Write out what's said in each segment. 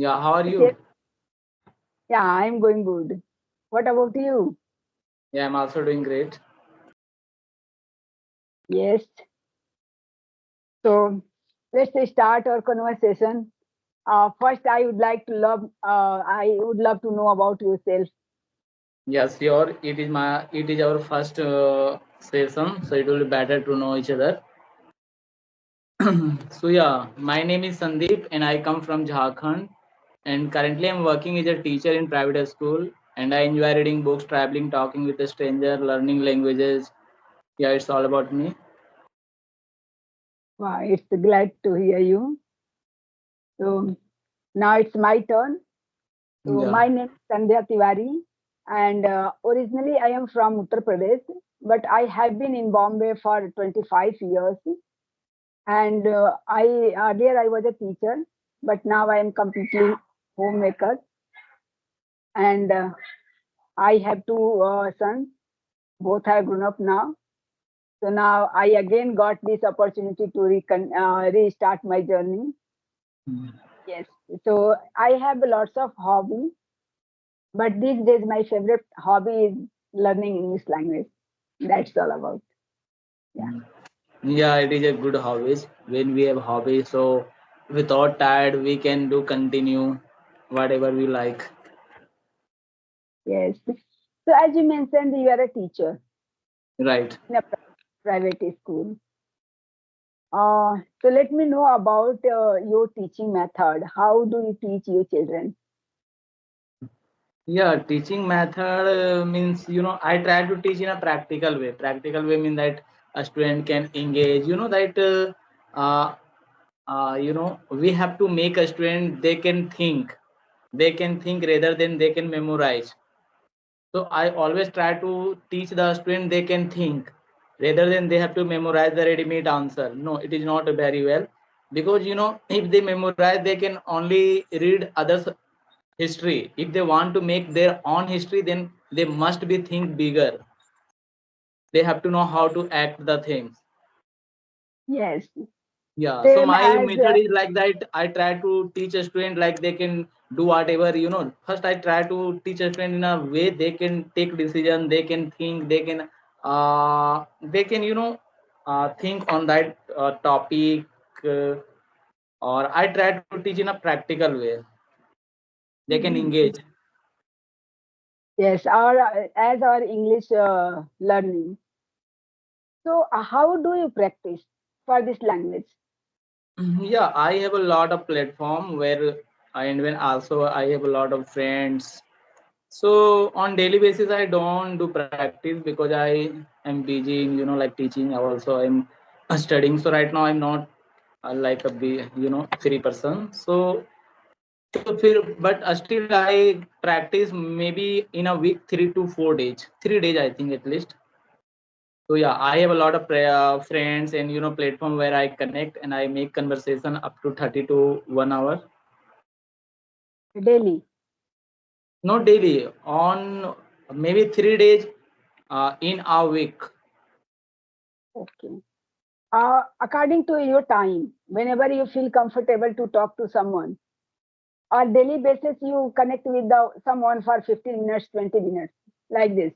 Yeah, how are Okay. you? Yeah, I'm going good. What about you? Yeah, I'm also doing great. Yes. So let's start our conversation. First, I would love to know about yourself. Yes, sure. It is our first session, so it will be better to know each other. So yeah, my name is Sandeep and I come from Jharkhand. And currently I'm working as a teacher in private school. And I enjoy reading books, traveling, talking with a stranger, learning languages. Yeah, it's all about me. Wow, it's glad to hear you. So now it's my turn. So Yeah. my name is Sandhya Tiwari, and originally I am from Uttar Pradesh, but I have been in Bombay for 25 years. And I earlier I was a teacher, but now I am completely homemaker. And I have two sons. Both have grown up now. So now I again got this opportunity to restart my journey. Yes. So I have lots of hobby, but these days my favorite hobby is learning English language. That's all about. Yeah. Yeah, it is a good hobbies. When we have hobbies, so without tired, we can do continue whatever we like. Yes. So as you mentioned, you are a teacher Right. in a private school. So let me know about your teaching method. How do you teach your children? Yeah, teaching method means, I try to teach in a practical way. Practical way means that a student can engage. We have to make a student, they can think. They can think rather than they can memorize. So I always try to teach the student they can think rather than they have to memorize the ready-made answer. No, it is not very well, because if they memorize, they can only read others history. If they want to make their own history, then they must be think bigger. They have to know how to act the things. Yes. Yeah, so Same my as method is like that. I try to teach a student like they can do whatever. First I try to teach a student in a way they can take decision, they can think, think on that topic, uh, or I try to teach in a practical way. They can Mhm. engage. Yes, our as our English learning. So how do you practice for this language? Yeah, I have a lot of platform where and when also I have a lot of friends. So on daily basis, I don't do practice because I am busy in like teaching. Also, I'm studying. So right now, I'm not like a free person. But still I practice maybe in a week 3 to 4 days. 3 days I think at least. So yeah, I have a lot of friends and platform where I connect and I make conversation up to 30 to 1 hour. Daily. Not daily, on maybe 3 days in a week. Okay. According to your time, whenever you feel comfortable to talk to someone, on daily basis you connect with someone for 15 minutes, 20 minutes, like this.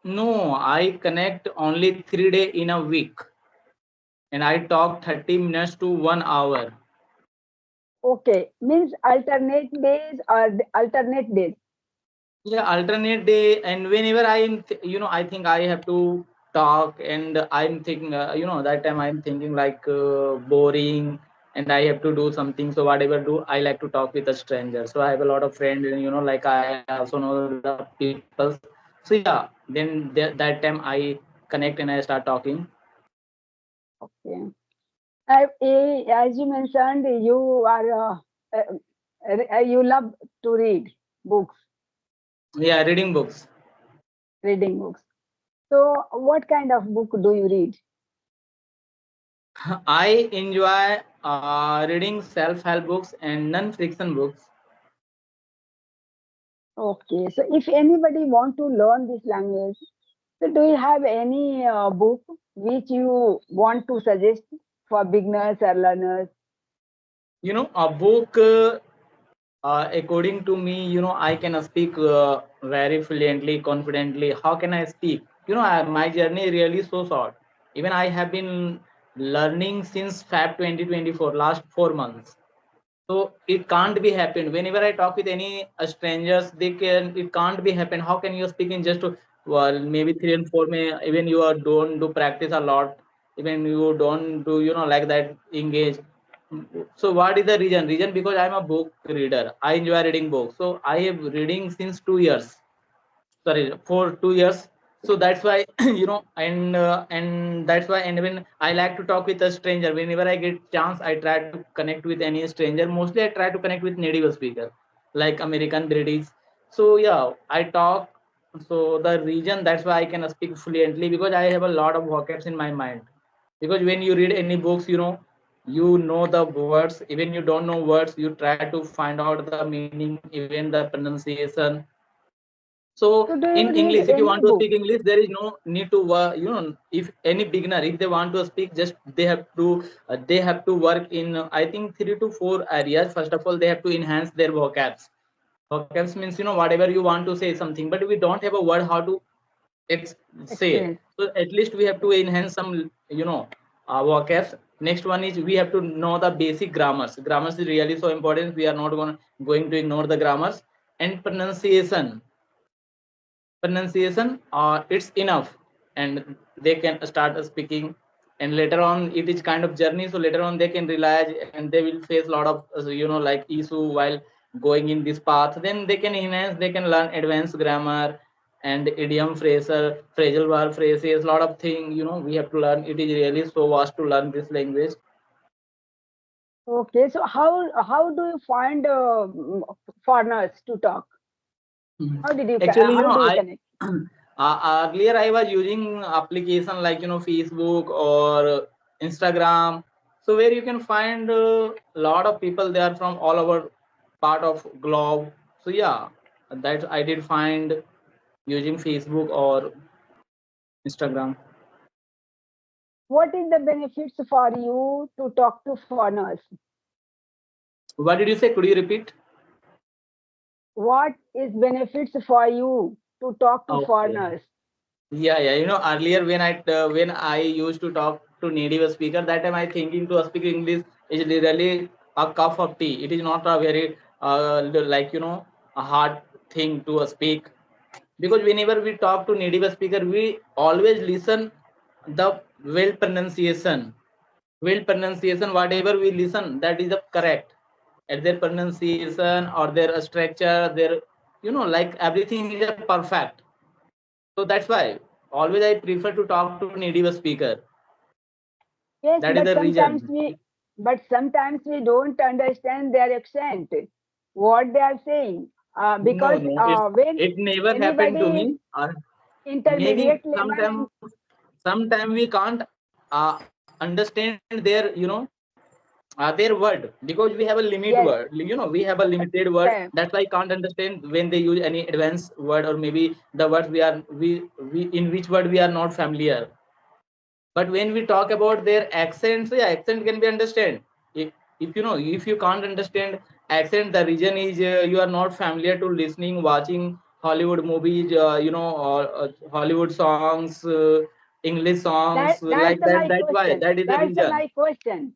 No, I connect only 3 days in a week and I talk 30 minutes to 1 hour. Okay, means alternate days or alternate days. Yeah, alternate day. And whenever I think I have to talk, and I'm thinking, that time I'm thinking like boring and I have to do something. So whatever do, I like to talk with a stranger. So I have a lot of friends and, like I also know the people. So yeah, then that time I connect and I start talking. Okay. As you mentioned, you love to read books, Yeah, reading books. reading books. So, what kind of book do you read? I enjoy reading self-help books and non-fiction books. Okay, so if anybody want to learn this language, so do you have any book which you want to suggest for beginners or learners? A book, according to me, I can speak very fluently, confidently. How can I speak? My journey really so short. Even I have been learning since Feb 2024, last 4 months. So it can't be happened. Whenever I talk with any strangers, it can't be happened. How can you speak in just well, maybe 3 and 4? Even you are don't do practice a lot. Even you don't do like that engage. So what is the reason? Reason because I'm a book reader. I enjoy reading books. So I have reading since 2 years, sorry, for 2 years. So that's why and that's why, and when I like to talk with a stranger, whenever I get chance, I try to connect with any stranger. Mostly I try to connect with native speaker, like American, British. So yeah, I talk. So the reason, that's why I can speak fluently, because I have a lot of vocabs in my mind. Because when you read any books, you know the words. Even you don't know words, you try to find out the meaning, even the pronunciation. So in So do English, you if you read want to speak any book? English, there is no need to if any beginner, if they want to speak, just they have to work in, I think, 3 to 4 areas. First of all, they have to enhance their vocabs. Vocabs means, whatever you want to say something, but we don't have a word how to say. Express. So at least we have to enhance some, vocabs. Next one is, we have to know the basic grammars. Grammars is really so important. We are not going to ignore the grammars. And pronunciation, it's enough, and they can start speaking. And later on, it is kind of journey. So later on, they can realize, and they will face a lot of like issue while going in this path. Then they can enhance, they can learn advanced grammar and idiom, phrasal verb phrases, lot of thing, we have to learn. It is really so vast to learn this language. Okay, so how do you find foreigners to talk? Mhm. How did you Actually, how do you I connect? earlier I was using application like Facebook or Instagram, so where you can find a lot of people. They are from all over part of globe. So yeah, that I did find using Facebook or Instagram. What is the benefits for you to talk to foreigners? What did you say? Could you repeat? What is benefits for you to talk to Okay. foreigners? Yeah. Earlier when I used to talk to native speaker, that time I thinking to speak English is really a cup of tea. It is not a very like a hard thing to speak, because whenever we talk to native speaker, we always listen the well pronunciation. Well pronunciation, whatever we listen, that is the correct. At their pronunciation or their structure, their like everything is a perfect. So that's why always I prefer to talk to native speaker. Yes, That is the reason. but sometimes we don't understand their accent, what they are saying, No, because no, when it never happened to anybody is me. Or maybe intermediate level and sometime we can't understand their word, because we have a limit word. yes, We have a limited word. yeah, That's why I can't understand when they use any advanced word, or maybe the words we in which word we are not familiar. But when we talk about their accents, yeah, accent can be understand. If you can't understand accent, the reason is you are not familiar to listening, watching Hollywood movies, or Hollywood songs, English songs, that's like that. my That's why, question. that is the That's reason. my question.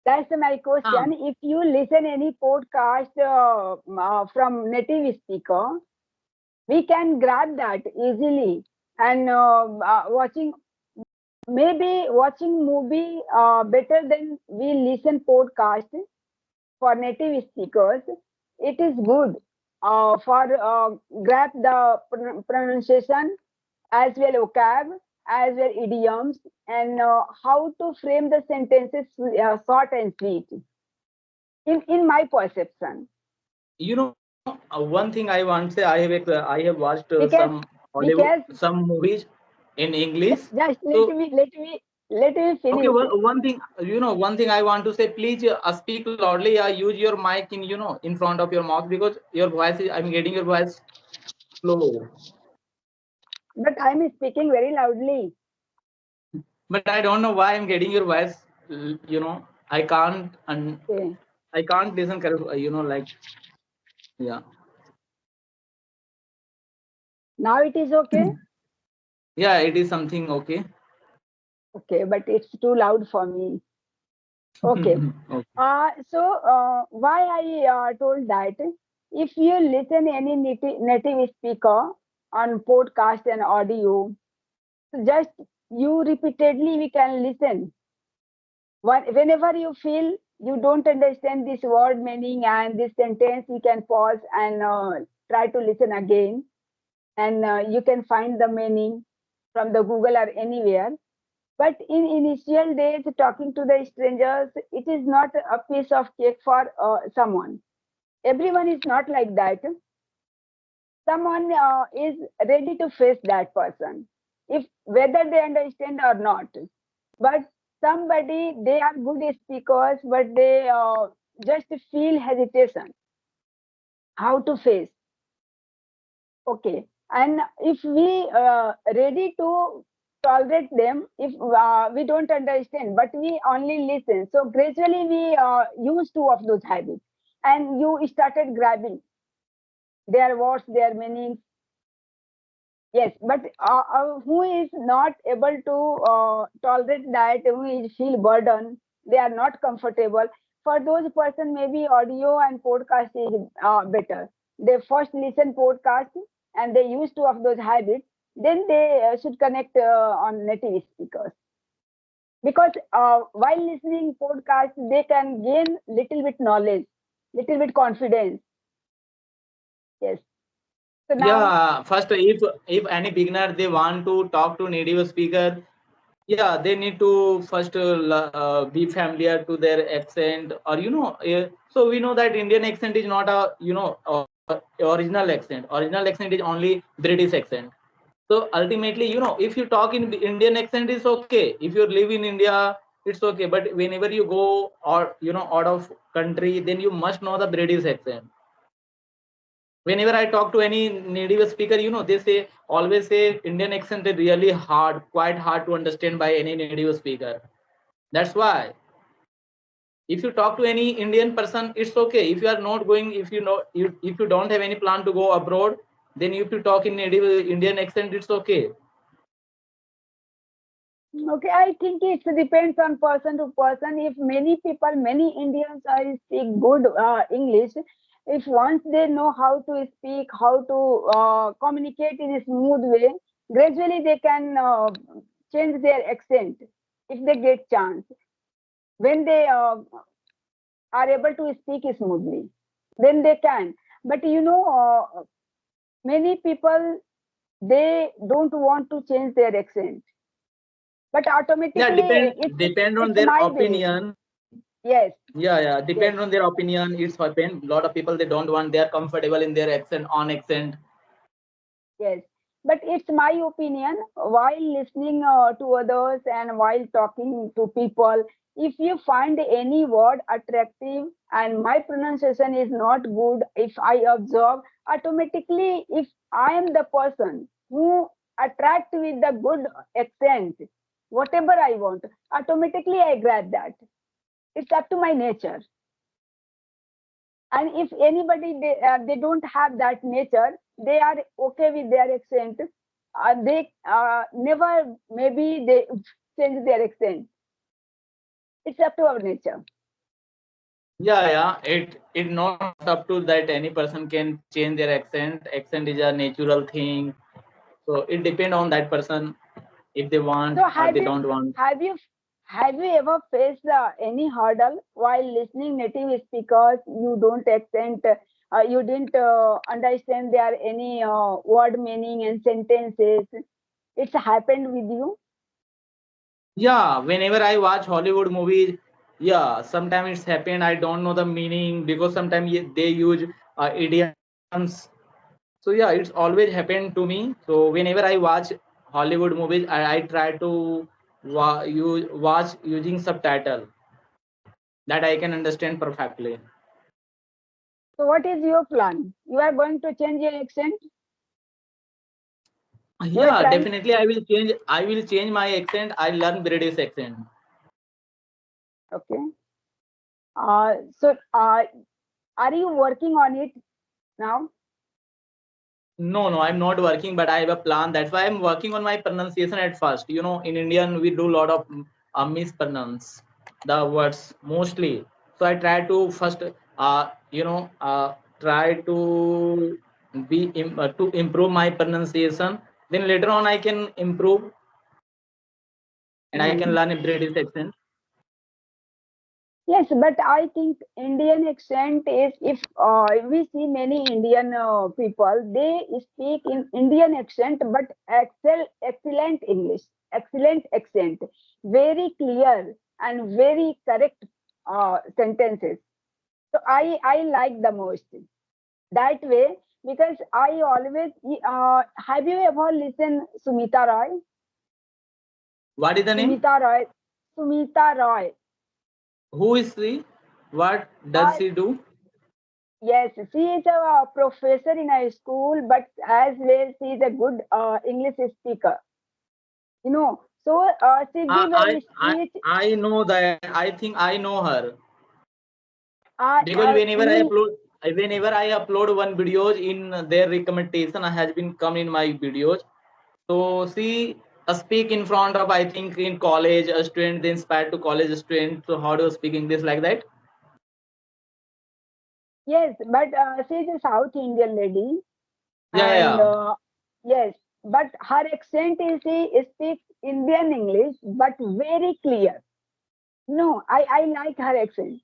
That's my Ah, question. If you listen any podcast from native speaker, we can grab that easily. And maybe watching movie better than we listen podcast for native speakers. It is good for grab the pronunciation as well vocab as well idioms and how to frame the sentences short and sweet in my perception. one thing I want to say, I have watched some because Hollywood, because some movies in English. just So let me okay, finish. one thing I want to say, please speak loudly. Use your mic in front of your mouth, because your voice is, I'm getting your voice slow. But I'm speaking very loudly. But I don't know why I'm getting your voice. I can't. Okay. I can't listen correct, like, yeah. Now it is okay? Yeah, it is something okay. Okay, but it's too loud for me. Okay. Okay. Why I told that if you listen any native speaker on podcast and audio, so just you repeatedly we can listen. Whenever you feel you don't understand this word meaning and this sentence, you can pause and try to listen again, and you can find the meaning from the Google or anywhere. But in initial days, talking to the strangers, it is not a piece of cake for someone. Everyone is not like that. Someone is ready to face that person, if whether they understand or not. But somebody, they are good speakers, but they just feel hesitation how to face. Okay, and if we ready to tolerate them, if we don't understand, but we only listen, so gradually we use two of those habits, and you started grabbing their words, their meanings. Yes, but who is not able to tolerate that, who is feel burden, they are not comfortable. For those person, maybe audio and podcast is better. They first listen podcast and they use two of those habits. Then they should connect on native speakers, because while listening podcast, they can gain little bit knowledge, little bit confidence. Yes. So now, Yeah, first, if any beginner they want to talk to native speaker, yeah, they need to first be familiar to their accent, or so we know that Indian accent is not a original accent. Original accent is only British accent. So ultimately, if you talk in Indian accent, it's okay. If you live in India, it's okay. But whenever you go, or out of country, then you must know the British accent. Whenever I talk to any native speaker, they say, always say, Indian accent is really hard, quite hard to understand by any native speaker. That's why if you talk to any Indian person, it's okay. If you are not going, if you don't have any plan to go abroad, then if you talk in native Indian accent, it's okay. okay, I think it depends on person to person. If many people, many Indians are speak good English, if once they know how to speak, how to communicate in a smooth way, gradually they can change their accent if they get chance. When they are able to speak smoothly, then they can. But many people, they don't want to change their accent, but Yeah, automatically depend on it's their my way. opinion. Yes, Yeah, yes, depend on their opinion. It's happen. A lot of people, they don't want, they are comfortable in their accent, on accent. yes. But it's my opinion. While listening to others and while talking to people, if you find any word attractive and my pronunciation is not good, if I observe, automatically, if I am the person who attract with the good accent, whatever I want, automatically I grab that. It's up to my nature. And if anybody, they don't have that nature, they are okay with their accent, they never, maybe they change their accent. It's up to our nature. Yeah, it not up to that any person can change their accent. Accent is a natural thing. So it depend on that person, if they want So or they don't want. have you have you ever faced any hurdle while listening native speakers, you don't accent, you didn't understand their any word meaning and sentences? It's happened with you? Yeah, whenever I watch Hollywood movies, yeah, sometimes it's happened. I don't know the meaning, because sometimes they use idioms. So yeah, it's always happened to me. So whenever I watch Hollywood movies, I try to watch using subtitle, that I can understand perfectly. So what is your plan? You are going to change your accent? You are Yeah, trying. definitely I will change. I will change my accent. I learn British accent. Okay. So, are you working on it now? No, no, I'm not working, but I have a plan. That's why I'm working on my pronunciation at first. In Indian we do a lot of mispronounce the words mostly. So I try to first, try to to improve my pronunciation. Then later on I can improve and I can Mhm. learn a British accent. Yes, but I think Indian accent is if we see many Indian people, they speak in Indian accent, but excellent English, excellent accent, very clear and very correct sentences. So I like the most that way because I always have you ever listened Sumita Roy? What is the name? Sumita Roy, Sumita Roy. Who is she? What does Uh, she do? Yes, she is a professor in a school, but as well she is a good English speaker. So she give I a I speech. I know that. I think I know her because Me, whenever I upload one videos in their recommendation has been come in my videos. So she speak in front of I think in college a student, they inspired to college student. So how do you speak English like that? yes, but she is a South Indian lady, Yeah, and yeah. yes, but her accent is she speaks Indian English, but very clear. No, I like her accent.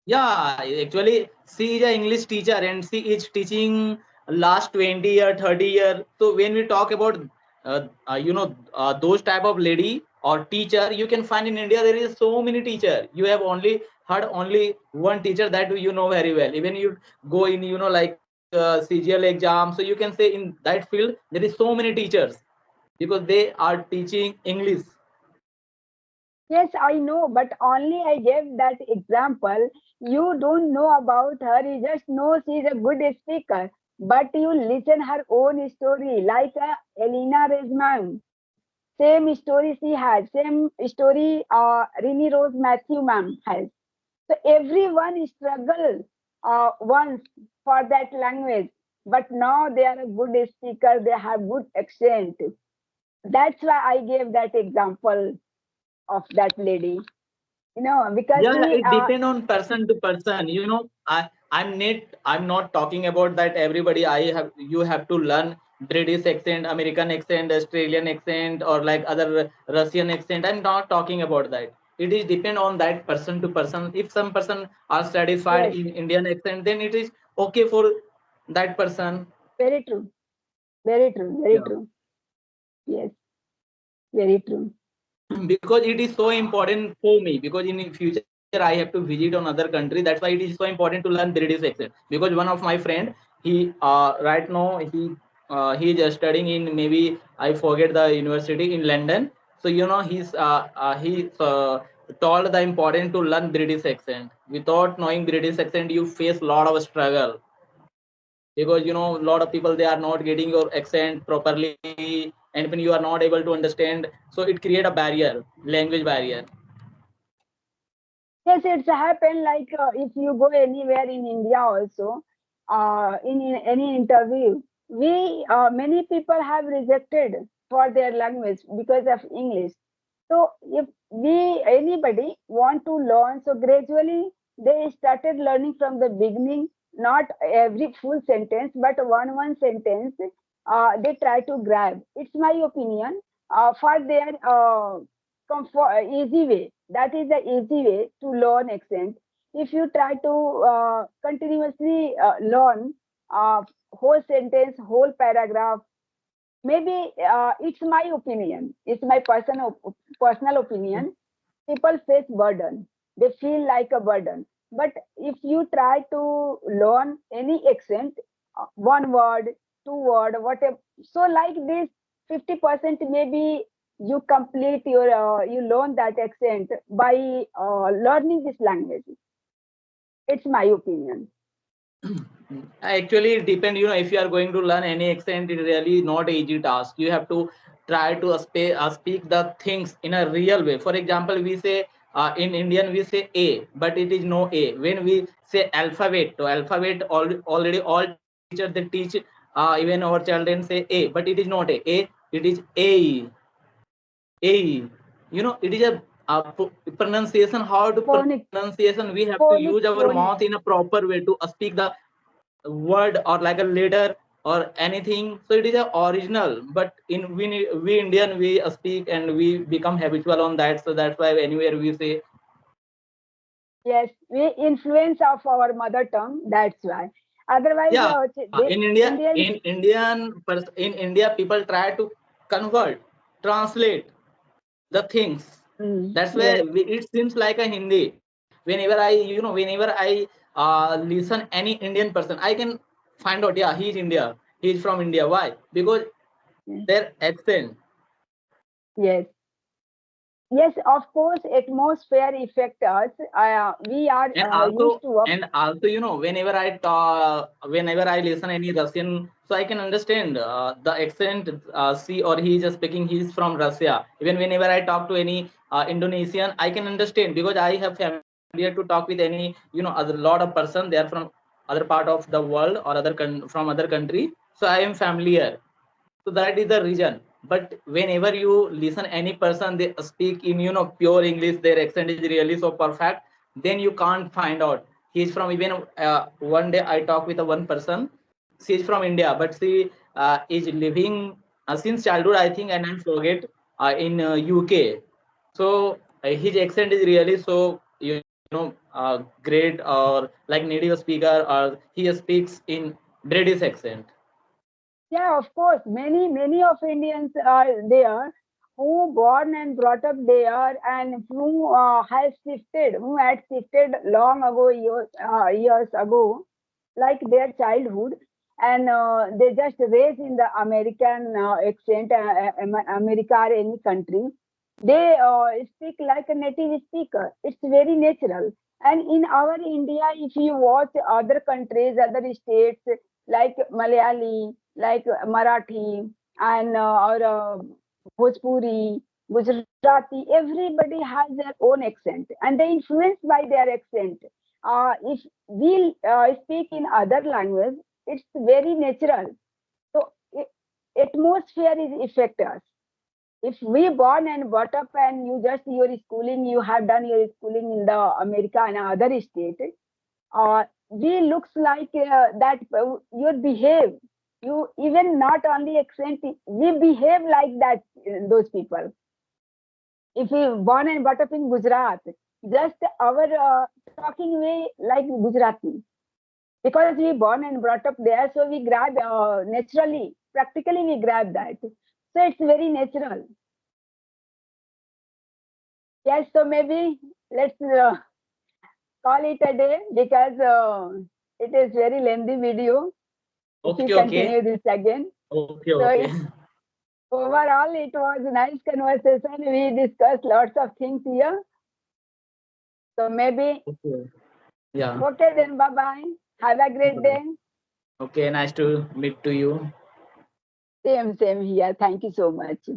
Yeah, actually, she is an English teacher and she is teaching last 20 or 30 years. So when we talk about, those type of lady or teacher, you can find in India there is so many teacher. You have only heard only one teacher that you know very well. Even you go in, like CGL exam. So you can say in that field there is so many teachers because they are teaching English. Yes, I know, but only I gave that example. You don't know about her, you just know she's a good speaker. But you listen her own story, like Elena Rezman. Same story she has, same story Rini Rose Matthew ma'am has. So everyone struggle once for that language, but now they are a good speaker, they have good accent. That's why I gave that example of that lady. Because Yeah, yeah, she it depend on person to person. I'm not talking about that everybody. You have to learn British accent, American accent, Australian accent, or like other Russian accent. I'm not talking about that. It is depend on that person to person. If some person are satisfied yes, in Indian accent, then it is okay for that person. very true, very true, very Yeah. true. Yes, very true. Because it is so important for me, because in future I have to visit on other country. That's why it is so important to learn British accent. Because one of my friend, he right now he is studying in, maybe I forget the university in London. So he told the important to learn British accent. Without knowing British accent you face a lot of struggle, because a lot of people they are not getting your accent properly, and when you are not able to understand, so it create a barrier, language barrier. Yes, it's happened like if you go anywhere in India also, in any interview, we many people have rejected for their language because of English. So if we anybody want to learn, so gradually they started learning from the beginning, not every full sentence, but one sentence. They try to grab. It's my opinion for their comfort, easy way. That is the easy way to learn accent. If you try to continuously learn whole sentence, whole paragraph, maybe it's my opinion. It's my personal opinion. People face burden. They feel like a burden. But if you try to learn any accent, one word, two word, whatever, so like this, 50% maybe you complete your, you learn that accent by learning this language. It's my opinion. Actually it depend, if you are going to learn any accent, it really not easy task. You have to try to speak the things in a real way. For example, we say in Indian we say A, but it is no A. When we say alphabet, so alphabet already all teachers they teach even our children say A, but it is not A. It is A. A. It is a pronunciation. How to phonic, pronunciation? We have to use our phonic, mouth in a phonic. proper way to speak the word or like a letter or anything. So it is a original, but in we Indian we speak and we become habitual on that. So that's why anywhere we say Yes, we influence of our mother tongue. That's why. Otherwise, yeah. the In India, Indians. in India, people try to convert, translate the things. That's why Yes, it seems like a Hindi. Whenever I listen any Indian person, I can find out, yeah, he is India. He is from India. Why? Because yes, their accent. yes. Yes, of course, atmosphere affect us. We are and used also to up. and also whenever I talk, whenever I listen any Russian, so I can understand the accent. See, or he is speaking, he is from Russia. Even whenever I talk to any Indonesian, I can understand because I have familiar to talk with any other lot of person. They are from other part of the world or from other country, so I am familiar. So that is the reason. But whenever you listen any person, they speak in pure English, their accent is really so perfect, then you can't find out he is from. Even one day I talk with a one person, she is from India, but she is living since childhood, I think, and I forget, in UK. So his accent is really so great, or like native speaker, or he speaks in British accent. Yeah, of course, many of Indians are there who born and brought up there and who who had shifted long ago, years ago, like their childhood, and they just raised in the American accent, America or any country. They speak like a native speaker. It's very natural. And in our India, if you watch other countries, other states like Malayali, like Marathi, and or Bhojpuri, Gujarati, everybody has their own accent, and they influenced by their accent. If we speak in other language, it's very natural. So atmosphere is affect us. If we born and brought up and you just your schooling, you have done your schooling in the America and other state, we looks like that you behave. You even not only accent, we behave like that. Those people. If we born and brought up in Gujarat, just our talking way like Gujarati, because we born and brought up there, so we grab naturally, practically we grab that. So it's very natural. Yes, so maybe let's call it a day because it is very lengthy video. If Okay, we okay, continue this again, okay, so okay. overall it was a nice conversation. We discussed lots of things here. So maybe Okay. Yeah. okay then. Bye bye. Have a great Bye. day. Okay, nice to meet to you. Same here. Thank you so much.